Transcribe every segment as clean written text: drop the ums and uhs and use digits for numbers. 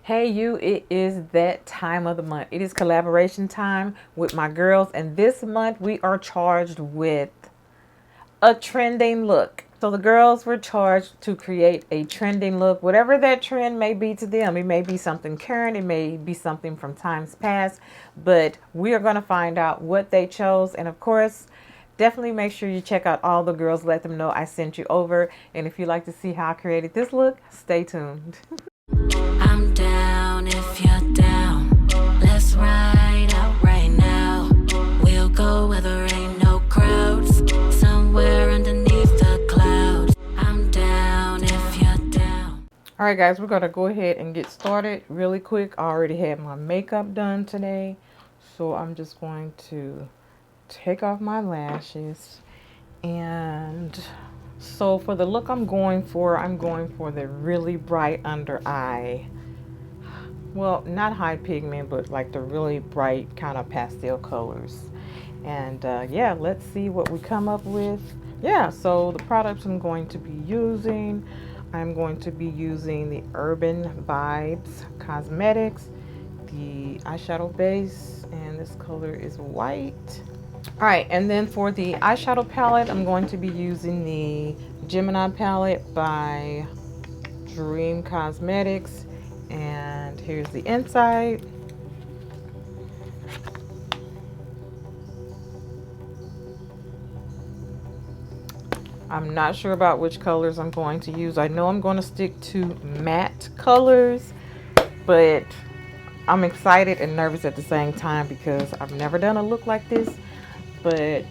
Hey you, it is that time of the month. It is collaboration time with my girls, and this month we are charged with a trending look. So the girls were charged to create a trending look, whatever that trend may be to them. It may be something current, it may be something from times past, but we are going to find out what they chose. And of course, definitely make sure you check out all the girls, let them know I sent you over. And if you'd like to see how I created this look, stay tuned. I'm down if you're down. Let's ride out right now. We'll go where there ain't no crowds, somewhere underneath the clouds. I'm down if you're down. All right, guys, we're going to go ahead and get started really quick. I already had my makeup done today, so I'm just going to take off my lashes. And so for the look I'm going for the really bright under eye. Well, not high pigment, but like the really bright kind of pastel colors. And yeah, let's see what we come up with. Yeah, so the products I'm going to be using, I'm going to be using the Urban Vibez Cosmetics, the eyeshadow base, and this color is white. All right, and then for the eyeshadow palette, I'm going to be using the Gemini palette by Dream Cosmetics. And here's the inside. I'm not sure about which colors I'm going to use. I know I'm going to stick to matte colors, but I'm excited and nervous at the same time because I've never done a look like this. But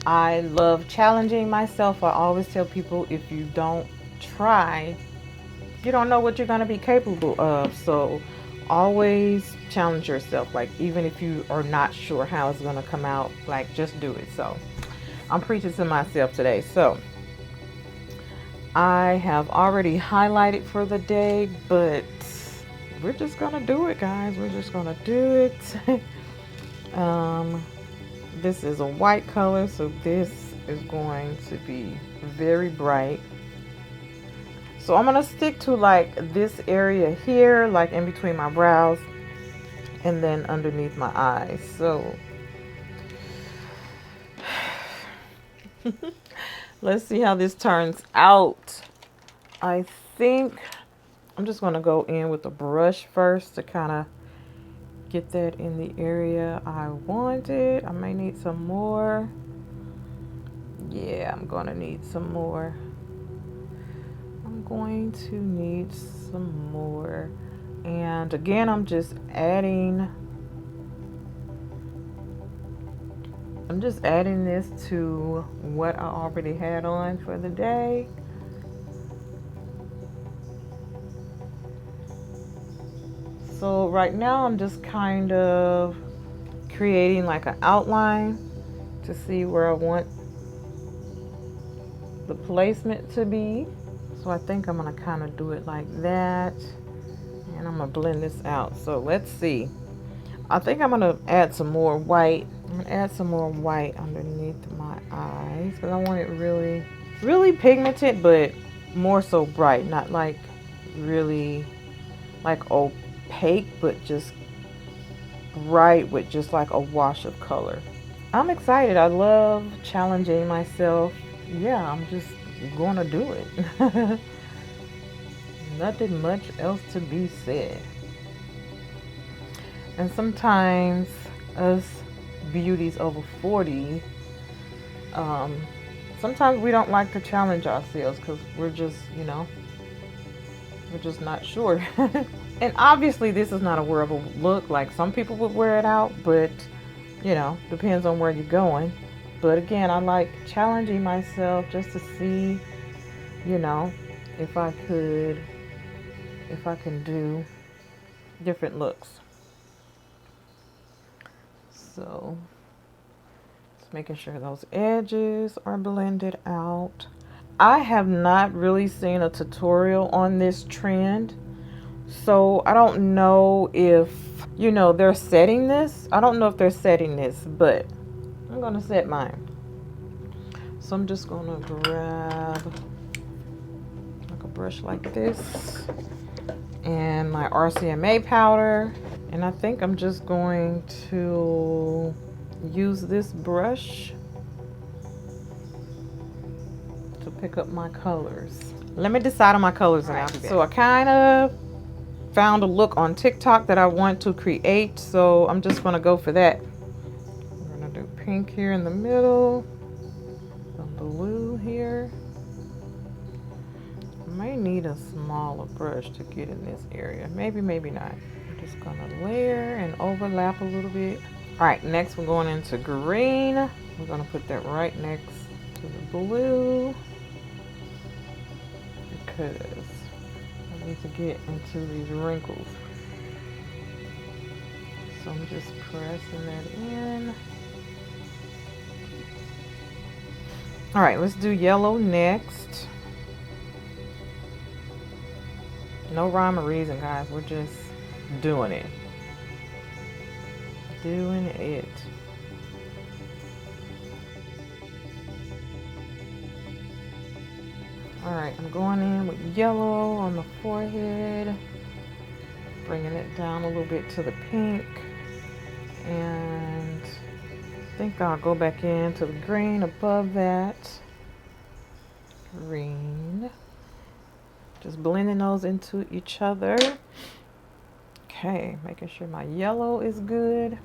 I love challenging myself. I always tell people, if you don't try, you don't know what you're going to be capable of. So always challenge yourself. Like, even if you are not sure how it's going to come out, like, just do it. So I'm preaching to myself today. So I have already highlighted for the day, but we're just going to do it, guys. We're just going to do it. This is a white color, so this is going to be very bright. So I'm going to stick to like this area here, like in between my brows and then underneath my eyes. So let's see how this turns out. I think I'm just going to go in with a brush first to kind of get that in the area I wanted. I may need some more. Yeah, I'm going to need some more. I'm going to need some more. And again, I'm just adding this to what I already had on for the day. So right now I'm just kind of creating like an outline to see where I want the placement to be. So I think I'm going to kind of do it like that. And I'm going to blend this out. So let's see. I think I'm going to add some more white. I'm going to add some more white underneath my eyes because I want it really, really pigmented, but more so bright. Not like really like opaque, but just bright with just like a wash of color. I'm excited. I love challenging myself. Yeah, I'm just going to do it. Nothing much else to be said. And sometimes us beauties over 40, sometimes we don't like to challenge ourselves because we're just, we're just not sure. And obviously this is not a wearable look. Like, some people would wear it out, but depends on where you're going. But again, I like challenging myself just to see, if I can do different looks. So just making sure those edges are blended out. I have not really seen a tutorial on this trend, so I don't know if they're setting this. I don't know if they're setting this, but I'm gonna set mine. So I'm just gonna grab like a brush like this and my RCMA powder. And I think I'm just going to use this brush to pick up my colors. Let me decide on my colors and I'll be back. So I kind of found a look on TikTok that I want to create, so I'm just gonna go for that. I'm gonna do pink here in the middle, some blue here. I may need a smaller brush to get in this area. Maybe, maybe not. I'm just gonna layer and overlap a little bit. All right, next we're going into green. We're gonna put that right next to the blue because I need to get into these wrinkles. So I'm just pressing that in. All right, let's do yellow next. No rhyme or reason, guys. We're just doing it. Doing it. All right, I'm going in with yellow on the forehead, bringing it down a little bit to the pink, and I think I'll go back into the green above that. Green. Just blending those into each other. Okay, making sure my yellow is good.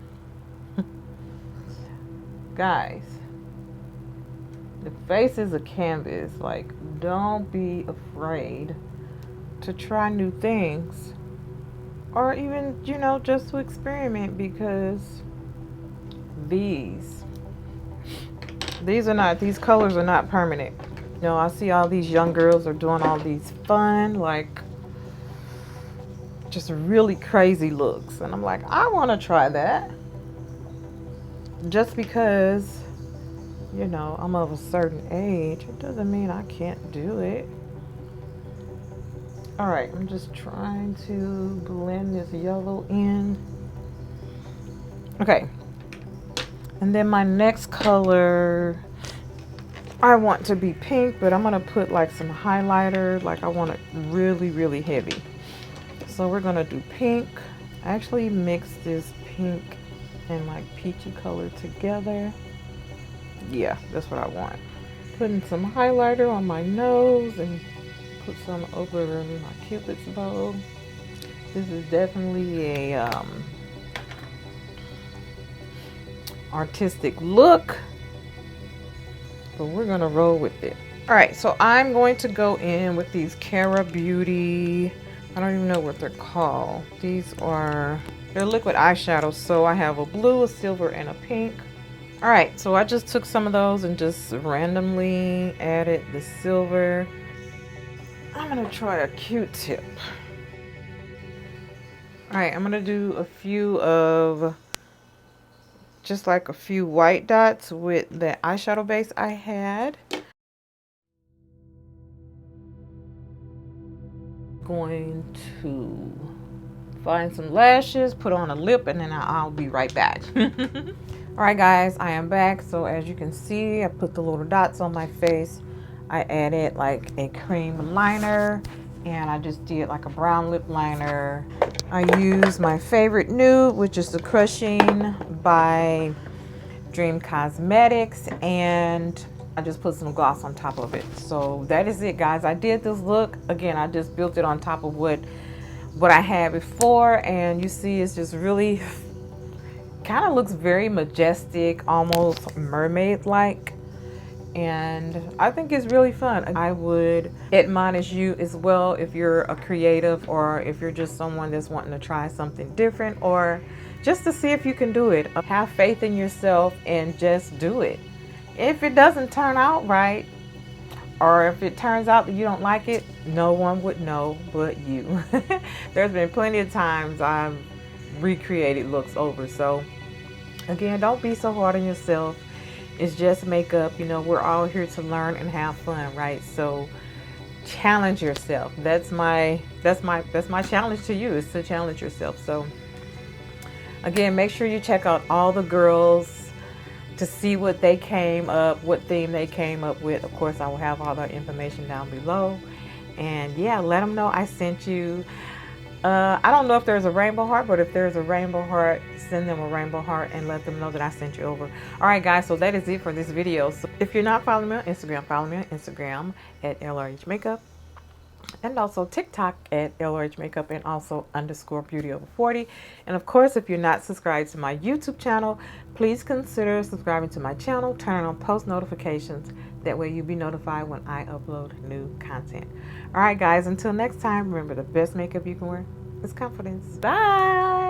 Guys, the face is a canvas. Like, don't be afraid to try new things, or even, you know, just to experiment, because these colors are not permanent. You know, I see all these young girls are doing all these fun, like, just really crazy looks, and I'm like, I want to try that. Just because, you know, I'm of a certain age, it doesn't mean I can't do it. All right, I'm just trying to blend this yellow in. Okay, and then my next color, I want to be pink, but I'm gonna put like some highlighter. Like, I want it really, really heavy. So we're gonna do pink. I actually mixed this pink and like peachy color together. Yeah, that's what I want. Putting some highlighter on my nose and put some over my cupid's bow. This is definitely a artistic look, but we're gonna roll with it. All right, so I'm going to go in with these Viori Beauty, I don't even know what they're called. They're liquid eyeshadows. So I have a blue, a silver, and a pink. All right, so I just took some of those and just randomly added the silver. I'm gonna try a Q-tip. All right, I'm gonna do a few of, just like a few white dots with the eyeshadow base I had. Going to find some lashes, put on a lip, and then I'll be right back. All right, guys, I am back. So as you can see, I put the little dots on my face. I added like a cream liner, and I just did like a brown lip liner. I used my favorite nude, which is the Crushing by Dream Cosmetics, and I just put some gloss on top of it. So that is it, guys. I did this look again. I just built it on top of what I had before, and you see it's just really kind of looks very majestic, almost mermaid like, and I think it's really fun. I would admonish you as well, if you're a creative or if you're just someone that's wanting to try something different, or just to see if you can do it. Have faith in yourself and just do it. If it doesn't turn out right, or if it turns out that you don't like it, no one would know but you. There's been plenty of times I've recreated looks over. So again, don't be so hard on yourself. It's just makeup. You know, we're all here to learn and have fun, right? So challenge yourself. That's my challenge to you, is to challenge yourself. So again, make sure you check out all the girls to see what they came up, what theme they came up with. Of course, I will have all that information down below. And yeah, let them know I sent you. I don't know if there's a rainbow heart, but if there's a rainbow heart, send them a rainbow heart and let them know that I sent you over. All right, guys, so that is it for this video. So if you're not following me on Instagram, follow me on Instagram at LRH Makeup, and also TikTok at LRH Makeup, and also _beauty over 40. And of course, if you're not subscribed to my YouTube channel, please consider subscribing to my channel, turn on post notifications. That way you'll be notified when I upload new content. All right, guys, until next time, remember the best makeup you can wear is confidence. Bye.